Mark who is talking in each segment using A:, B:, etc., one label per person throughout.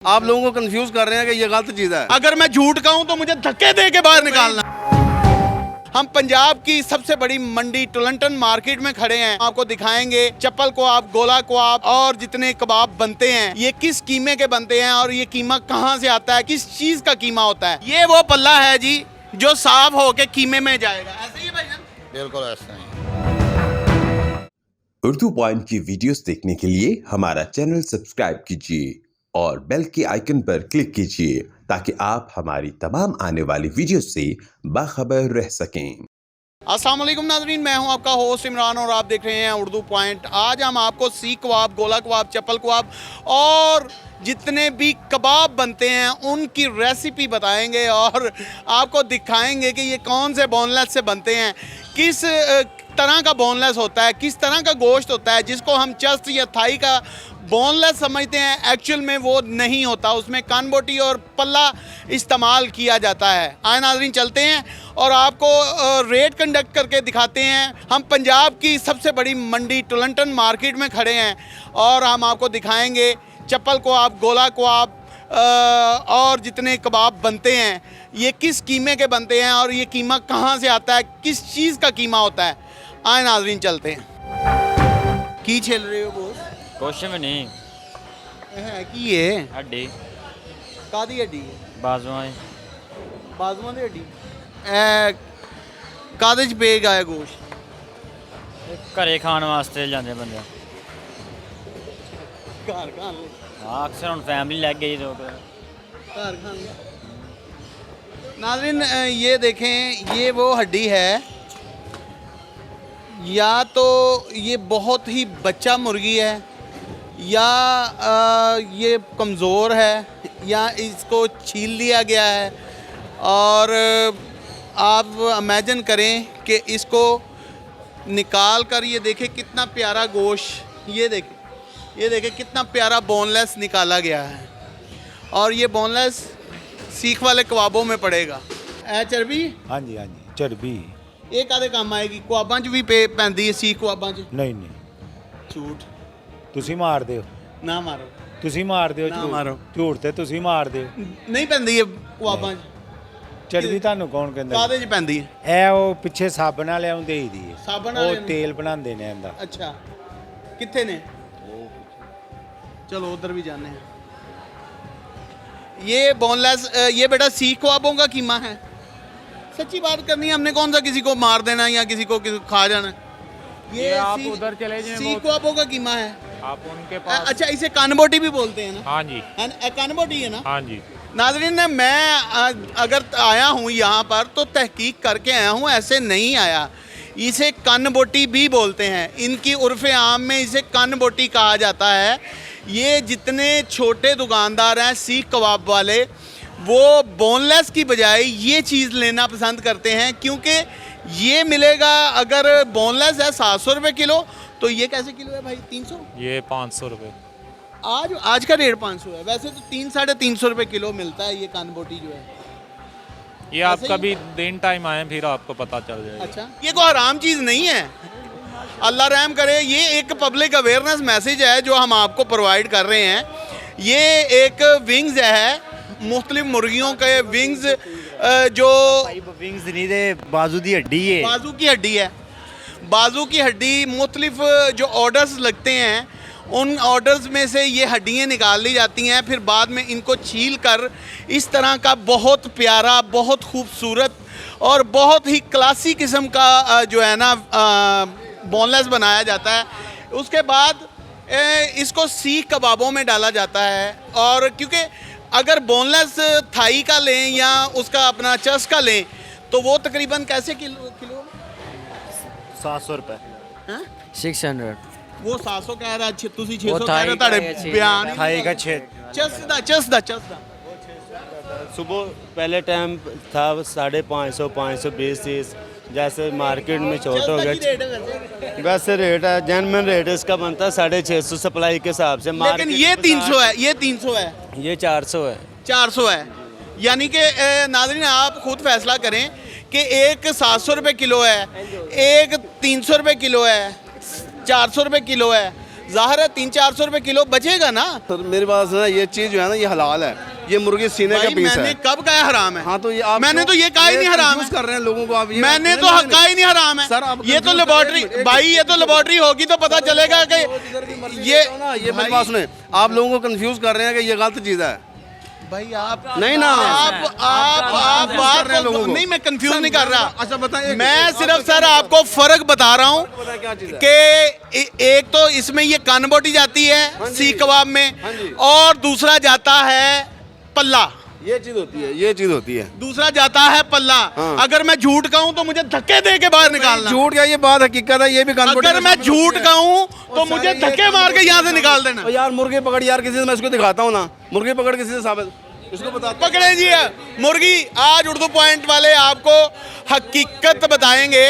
A: आप लोगों को कंफ्यूज कर रहे हैं कि ये गलत चीज है।
B: अगर मैं झूठ कहूं तो मुझे धक्के दे के बाहर निकालना। हम पंजाब की सबसे बड़ी मंडी टुलंटन मार्केट में खड़े हैं। आपको दिखाएंगे चप्पल कबाब, गोला कबाब और जितने कबाब बनते हैं ये किस कीमे के बनते हैं और ये कीमा कहां से आता है, किस चीज का कीमा होता है। ये वो पल्ला है जी जो साफ होके कीमे में जाएगा। ऐसे ही भाईजान?
A: बिल्कुल ऐसा ही।
C: उर्दू पॉइंट की वीडियोस देखने के लिए हमारा चैनल सब्सक्राइब कीजिए और बेल के आइकन पर क्लिक कीजिए ताकि आप हमारी तमाम आने वाली वीडियो से बाखबर रह सकें।
B: अस्सलाम वालेकुम नाज़रीन, मैं हूं आपका होस्ट इमरान और आप देख रहे हैं उर्दू पॉइंट। आज हम आपको सीख कबाब, गोला कबाब, चप्पल कबाब और जितने भी कबाब बनते हैं उनकी रेसिपी बताएंगे और आपको दिखाएंगे कि ये कौन से बोनलेस से बनते हैं, किस तरह का बोनलेस होता है, किस तरह का गोश्त होता है जिसको हम चेस्ट या थाई का बोनलेस समझते हैं। एक्चुअल में वो नहीं होता, उसमें कान बोटी और पल्ला इस्तेमाल किया जाता है। आए नाज़रीन, चलते हैं और आपको रेट कंडक्ट करके दिखाते हैं। हम पंजाब की सबसे बड़ी मंडी टुलंटन मार्केट में खड़े हैं और हम आपको दिखाएंगे चप्पल कबाब, गोला कबाब और जितने कबाब बनते हैं ये किस कीमे के बनते हैं और ये कीमा कहाँ से आता है, किस चीज़ का कीमा होता है। आए नाज़रीन, चलते हैं। की छेल रहे हो बोस?
D: कुछ भी नहीं
B: है की ये
D: हड्डी
B: कादी हड्डी
D: बाजुआं
B: बाजुआं ਦੀ हड्डी ਐ ਕਾਦੇ ਚ ਪਏਗਾ ਇਹ ਗੋਸ਼ਤ?
D: ਘਰੇ ਖਾਣ ਵਾਸਤੇ ਜਾਂਦੇ ਬੰਦੇ
B: ਘਰ ਖਾਣ ਲਈ?
D: ਹਾਂ ਅਕਸਰ ਹੁਣ ਫੈमिली ਲੱਗ गई तो
B: घर खाने। नाज़रीन, ये देखें, ये वो हड्डी है, या तो ये बहुत ही बच्चा मुर्गी है या ये कमज़ोर है या इसको छील लिया गया है। और आप इमेजिन करें कि इसको निकाल कर ये देखें कितना प्यारा गोश्त, ये देखें कितना प्यारा बोनलेस निकाला गया है और ये बोनलेस सीख वाले कबाबों में पड़ेगा। ए चर्बी?
E: हाँ जी चर्बी
B: ਇਹ ਕਾਦੇ ਕੰਮ ਆਏਗੀ? ਕਬਾਬਾਂ 'ਚ ਵੀ ਪੈਂਦੀ ਹੈ ਸੀਖ ਕਬਾਬਾਂ 'ਚ?
E: ਨਹੀਂ
B: ਝੂਠ
E: ਤੁਸੀਂ ਮਾਰਦੇ ਹੋ,
B: ਨਾ ਮਾਰੋ,
E: ਤੁਸੀਂ ਮਾਰਦੇ ਹੋ
B: ਨਾ
E: ਝੂਠ।
B: ਮਾਰੋ।
E: ਝੂਠ ਤੇ ਤੁਸੀਂ ਮਾਰਦੇ ਹੋ।
B: ਨਹੀਂ ਪੈਂਦੀ ਹੈ ਕਬਾਬਾਂ 'ਚ?
E: ਚਰਬੀ ਤੁਹਾਨੂੰ ਕੌਣ ਕਹਿੰਦਾ?
B: ਕਾਦੇ 'ਚ ਪੈਂਦੀ ਹੈ?
E: ਇਹ ਉਹ ਪਿੱਛੇ ਸਾਬਣ ਵਾਲਿਆਂ ਨੂੰ ਦੇਈ ਦੀ ਹੈ।
B: ਸਾਬਣ
E: ਉਹ
B: ਵਾਲਿਆਂ ਨੂੰ?
E: ਤੇਲ ਬਣਾਉਂਦੇ ਨੇ ਇਹਦਾ।
B: अच्छा, कितने ने? चलो उधर भी जाने हैं। ये बोनलेस, ये बेटा सीख कबाबों का कीमा है। सच्ची बात करनी है, हमने कौन सा किसी को मार देना या किसी को खा जाना। ये
F: आप उधर चले जाएं,
B: सीख कबाबों का कीमा है।
F: आप उनके पास।
B: अच्छा, इसे कानबोटी भी बोलते हैं ना?
F: हाँ जी,
B: कानबोटी है ना?
F: हाँ जी।
B: नाज़रीन, मैं अगर आया हूँ यहाँ पर तो तहकीक करके आया हूँ, ऐसे नहीं आया। इसे कन बोटी भी बोलते हैं, इनकी उर्फ़ आम में इसे कन बोटी कहा जाता है। ये जितने छोटे दुकानदार हैं सीख कबाब वाले, वो बोनलेस की बजाय ये चीज़ लेना पसंद करते हैं क्योंकि ये मिलेगा। अगर बोनलेस है 700 रुपये किलो, तो ये कैसे किलो है भाई? 300?
F: ये 500 रुपये।
B: आज का रेट 500 है, वैसे तो 300-350 रुपये किलो मिलता है ये कान बोटी जो है।
F: ये आप कभी दिन टाइम आए फिर आपको पता चल जाएगा।
B: अच्छा, ये कोई हराम चीज़ नहीं है, अल्लाह रहम करे। ये एक पब्लिक अवेयरनेस मैसेज है जो हम आपको प्रोवाइड कर रहे हैं। ये एक विंग्स है, मुख्तलिफ मुर्गियों के विंग्स, जो
G: विंग्स नहीं दे, बाजू की हड्डी है।
B: बाजू की हड्डी है। बाजू की हड्डी, मुख्तलिफ जो ऑर्डर्स लगते हैं उन ऑर्डर्स में से ये हड्डियाँ निकाल ली जाती हैं, फिर बाद में इनको छील कर इस तरह का बहुत प्यारा, बहुत खूबसूरत और बहुत ही क्लासी किस्म का जो है ना बोनलेस बनाया जाता है। उसके बाद इसको सीख कबाबों में डाला जाता है। और क्योंकि अगर बोनलेस थाई का लें या उसका अपना चेस्ट का लें तो वो तकरीबन कैसे किलो
G: 700 रुपये।
D: 600
B: वो 700 कह रहा है, तुसी 600
D: वो
B: कह रहे हो, ताड़े बयान ही
G: थाई का
B: नहीं।
G: 6
B: चेस्ट दा
G: सुबह पहले टाइम था 550, 520, 30। जैसे मार्केट में छोटा हो गया, वैसे रेट है, जेन्युइन रेट इसका बनता है 650 सप्लाई के हिसाब से।
B: लेकिन ये 300 है, ये 300 है,
G: ये 400 है।
B: 400 है। यानी कि नाज़रीन, आप खुद फैसला करें कि एक 700 रुपये किलो है, एक 300 रुपये किलो है, 400 रुपये किलो है। जाहिर है 300-400 रुपए किलो बचेगा ना।
A: सर मेरी बात सुना, ये चीज जो है ना ये हलाल है, ये मुर्गी सीने का
B: भाई
A: पीस
B: मैंने
A: है।
B: कब कहा हराम है?
A: हाँ तो ये आप
B: मैंने
A: क्यों-
B: तो ये कहा ही नहीं हराम है।
A: confuse कर रहे हैं लोगों को आप। ये
B: मैंने तो कहा ही नहीं हराम है।
A: सर, आप
B: ये तो
A: confuse
B: लेबोरेटरी
A: कर रहे हैं।
B: भाई, ये तो लेबोरेटरी होगी तो पता चलेगा कि ये
A: ये मेरी बात सुने, आप लोगों को कंफ्यूज कर रहे हैं कि ये गलत चीज है।
B: भाई आप
A: नहीं ना,
B: आप बात
A: रहे हैं लोगों को।
B: नहीं, मैं कंफ्यूज नहीं कर रहा।
A: अच्छा बताइए,
B: मैं सिर्फ सर आपको फर्क बता रहा हूँ
A: क्या चीज है?
B: कि एक तो इसमें ये कान बोटी जाती है सीख कबाब
A: हाँ
B: में,
A: जी।
B: और दूसरा जाता है पल्ला।
A: ये चीज होती है, ये चीज होती है।
B: दूसरा जाता है पल्ला।
A: हाँ।
B: अगर मैं झूठ कहूँ तो मुझे धक्के दे के बाहर निकालना।
A: झूठ क्या, ये बात हकीकत है, ये भी कान
B: अगर मैं झूठ कहूँ तो मुझे धक्के मार के यहाँ से निकाल देना।
A: तो यार मुर्गी पकड़ यार, किसी से मैं इसको दिखाता हूँ ना, मुर्गी पकड़ किसी से साबित इसको बता।
B: पकड़े जी मुर्गी। आज उर्दू पॉइंट वाले आपको हकीकत बताएंगे,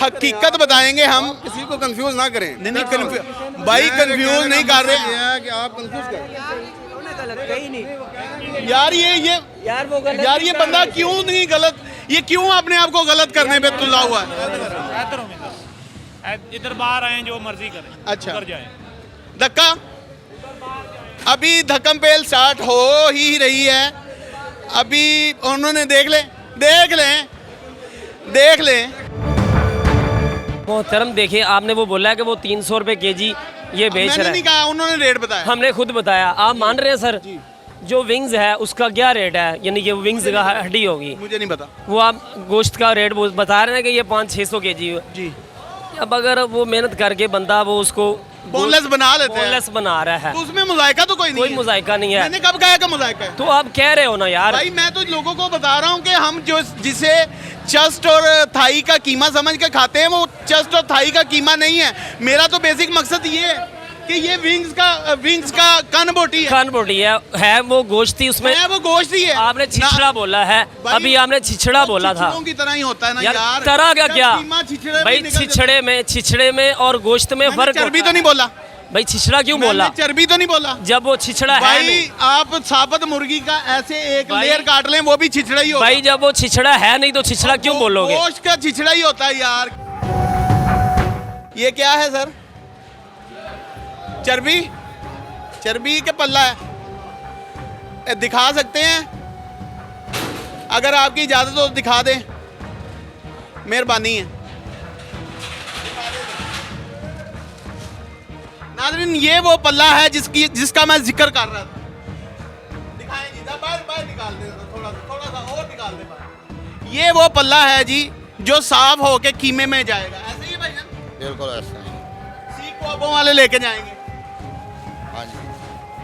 B: हकीकत बताएंगे हम।
A: किसी को कंफ्यूज ना करें।
B: नहीं कंफ्यूज भाई, कंफ्यूज नहीं कर रहे
A: ये है कि आप कंफ्यूज कर
B: यार। ये यार ये बंदा क्यों नहीं गलत, ये क्यों अपने आप को गलत करने पे तुला हुआ है?
F: इधर बाहर आए जो मर्जी करें।
B: अच्छा।
F: उधर जाएं।
B: धक्का, अभी धक्कम पेल स्टार्ट हो ही रही है। अभी उन्होंने देख लें
H: मोहतरम देखिए, आपने वो बोला है कि वो 300 रुपए केजी ये बेच
B: मैंने
H: रहा
B: नहीं
H: है।
B: कहा, उन्होंने रेट बताया।
H: हमने खुद बताया, आप मान रहे हैं सर? जो विंग्स है उसका क्या रेट है, यानी कि विंग्स का हड्डी होगी,
B: मुझे नहीं पता
H: वो आप गोश्त का रेट बता रहे हैं कि ये 500-600 केजी
B: जी।
H: अब अगर वो मेहनत करके बंदा वो उसको
B: बोनलेस बना लेते हैं,
H: बोनलेस बना रहा है,
B: तो उसमें मुजायका तो कोई नहीं
H: कोई
B: है।
H: मुजायका नहीं है।
B: मैंने कब कहा कि मुजायका है?
H: तो आप कह रहे हो ना यार।
B: भाई मैं तो लोगों को बता रहा हूँ कि हम जो जिसे चेस्ट और थाई का कीमा समझ के खाते हैं, वो चेस्ट और थाई का कीमा नहीं है। मेरा तो बेसिक मकसद ये है कि ये विंग्स का कान बोटी है।
H: खान बोटी है वो गोश्त ही उसमें।
B: है वो गोश्त ही है।
H: आपने छिछड़ा बोला है,
B: भाई,
H: अभी आपने छिछड़ा बोला था।
B: छिछड़ों की तरह ही होता है ना
H: यार,
B: यार।
H: तरह का
B: जब
H: क्या
B: कीमा छिछड़े में
H: भाई?
B: निकल जाता है।
H: छिछड़े में और गोश्त में
B: मैंने
H: फर्क
B: चर्बी
H: होता
B: तो नहीं
H: है।
B: बोला
H: भाई छिछड़ा क्यों बोला?
B: मैंने चर्बी तो नहीं बोला।
H: जब वो छिछड़ा है
B: भाई
H: नहीं।
B: आप साबुत मुर्गी का ऐसे एक
H: भाई-
B: लेयर काट लें, वो भी छिछड़ा ही होगा।
H: भाई जब वो छिछड़ा है नहीं तो छिछड़ा क्यों बोलोगे?
B: गोश्त का छिछड़ा ही होता है यार। ये क्या है सर? चर्बी के पल्ला है। दिखा सकते हैं? अगर आपकी इजाजत हो तो दिखा दें, मेहरबानी है। नाज़रीन, ये वो पल्ला है जिसका मैं जिक्र कर रहा था। दिखाएं जी, बाहर निकाल दे, थोड़ा सा और निकाल दे बाहर। ये वो पल्ला है जी जो साफ होके कीमे में जाएगा। ऐसे ही है भाई ना?
A: बिल्कुल ऐसा ही।
B: सीख कबाबों वाले लेके जाएंगे,
A: हाँ जी।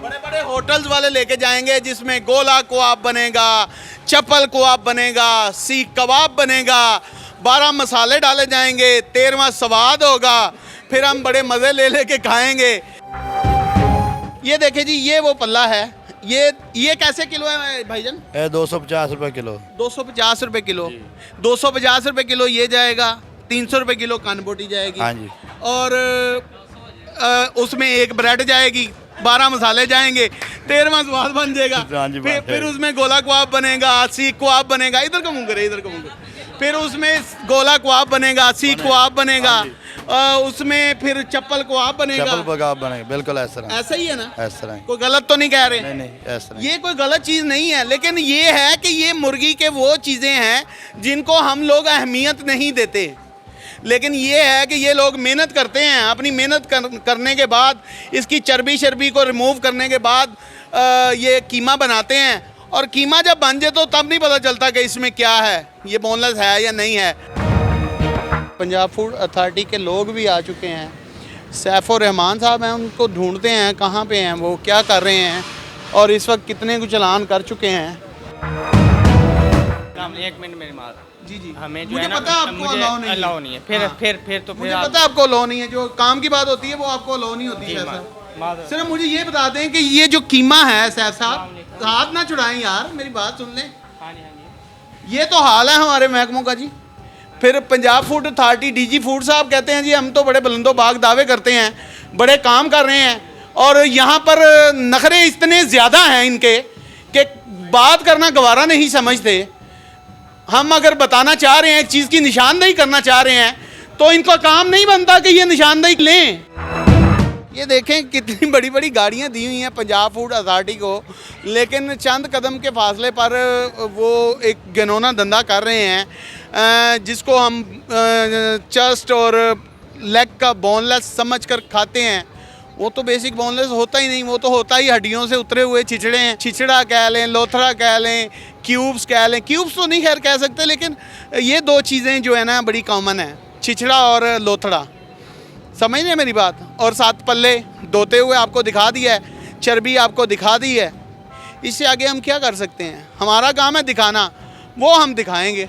B: बड़े बड़े होटल्स वाले लेके जाएंगे, जिसमें गोला कबाब बनेगा, चप्पल कबाब बनेगा, सीख कबाब बनेगा, 12 मसाले डाले जाएंगे, 13वां स्वाद होगा, फिर हम बड़े मज़े ले लेके खाएंगे। ये देखिए जी, ये वो पल्ला है। ये कैसे किलो है भाईजान?
G: 250 रुपये किलो।
B: 250 रुपये किलो। 250 रुपये किलो ये जाएगा। 300 रुपये किलो कान बोटी जाएगी।
G: हाँ जी।
B: और उसमें एक ब्रेड जाएगी, 12 मसाले जाएंगे, 13वां स्वाद बन जाएगा।
G: हाँ जी,
B: फिर उसमें गोला कबाब बनेगा, सीख कबाब बनेगा। इधर का मुंह करे, इधर का मुंह करे। फिर उसमें गोला कबाब बनेगा, सीख कबाब बनेगा, उसमें फिर चप्पल कबाब बनेगा।
G: कबाब बनेगा, बिल्कुल ऐसा
B: ऐसा ही है ना?
G: ऐसा ही।
B: कोई गलत तो नहीं कह रहे?
G: नहीं ऐसा नहीं।
B: ये कोई गलत चीज़ नहीं है, लेकिन ये है कि ये मुर्गी के वो चीज़ें हैं जिनको हम लोग अहमियत नहीं देते। लेकिन ये है कि ये लोग मेहनत करते हैं, अपनी मेहनत करने के बाद इसकी चर्बी को रिमूव करने के बाद ये कीमा बनाते हैं, और कीमा जब बन जाए तो तब नहीं पता चलता कि इसमें क्या है, ये बोनलेस है या नहीं है। पंजाब फूड अथॉरिटी के लोग भी आ चुके हैं। सैफुर रहमान साहब हैं, उनको ढूंढते हैं कहाँ पे हैं, वो क्या कर रहे हैं और इस वक्त कितने कुछ चालान कर चुके हैं।
I: एक मिनट मेरी माँ
B: जी जी,
I: हमें जो
B: मुझे
I: है ना,
B: पता है आपको
I: मुझे
B: अलाउ नहीं है।
I: अलाउ नहीं है। फिर
B: हाँ।
I: फिर तो
B: मुझे
I: फिर
B: पता है आपको अलाउ नहीं है, जो काम की बात होती है वो आपको अलाउ नहीं होती है। ऐसा सिर्फ मुझे ये बता दें कि ये जो कीमा है सैफ साहब, हाथ ना छुड़ाएं यार, मेरी बात सुन लें। ये तो हाल है हमारे महकमों का जी। फिर Punjab food authority DG food साहब कहते हैं जी हम तो बड़े बुलंदोबाग दावे करते हैं, बड़े काम कर रहे हैं, और यहाँ पर नखरे इतने ज़्यादा हैं इनके कि बात करना गवारा नहीं समझते। हम अगर बताना चाह रहे हैं, एक चीज़ की निशानदेही करना चाह रहे हैं, तो इनका काम नहीं बनता कि ये निशानदेही लें। ये देखें कितनी बड़ी बड़ी गाड़ियाँ दी हुई हैं पंजाब फूड अथॉरिटी को, लेकिन चंद कदम के फासले पर वो एक घिनौना धंधा कर रहे हैं जिसको हम चस्ट और लेग का बोनलेस समझकर खाते हैं। वो तो बेसिक बोनलेस होता ही नहीं, वो तो होता ही हड्डियों से उतरे हुए छिछड़े हैं। छिछड़ा कह लें, लोथड़ा कह लें, क्यूब्स कह लें। क्यूब्स तो नहीं खैर कह सकते, लेकिन ये दो चीज़ें जो है ना बड़ी कॉमन है, छिछड़ा और लोथड़ा। समझ रहे हैं मेरी बात? और 7 पल्ले धोते हुए आपको दिखा दिया है, चर्बी आपको दिखा दी है। इससे आगे हम क्या कर सकते हैं? हमारा काम है दिखाना, वो हम दिखाएंगे।